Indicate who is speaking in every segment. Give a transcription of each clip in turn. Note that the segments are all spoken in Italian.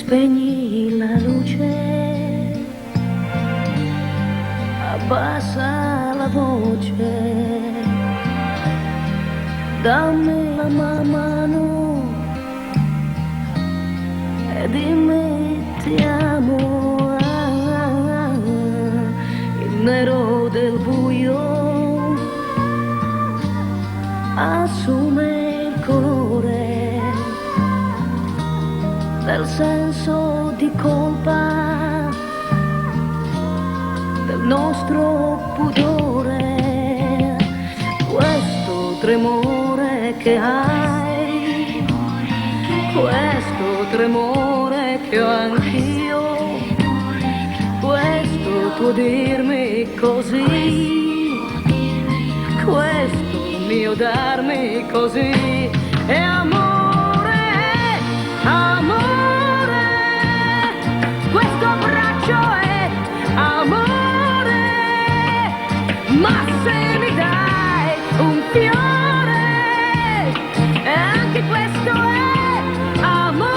Speaker 1: Spegni la luce, abbassa la voce, dammi la mano e dimmi ti amo. Il nero del buio assume il colore del senso di colpa del nostro pudore. Questo tremore che hai, questo tremore che ho anch'io, questo tuo dirmi così, questo mio darmi così è amore, amore, questo abbraccio è amore, ma se mi dai un fiore, anche questo è amore.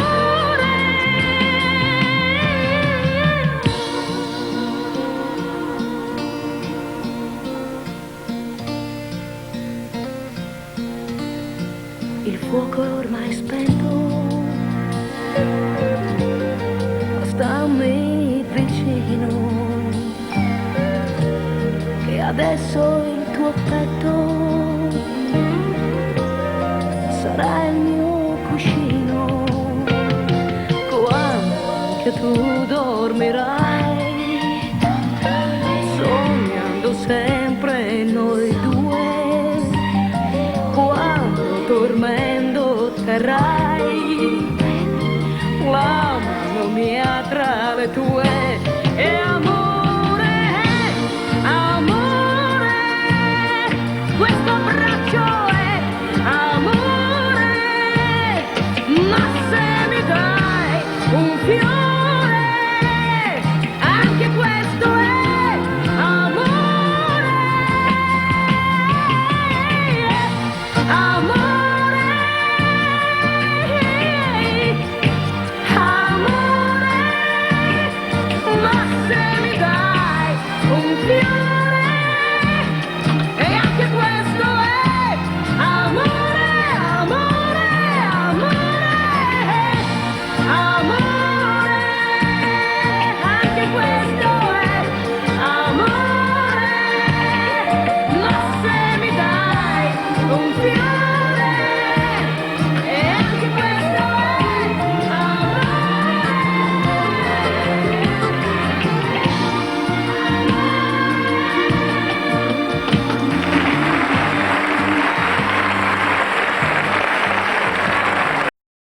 Speaker 1: Il fuoco è ormai spento, stammi vicino, che adesso il tuo petto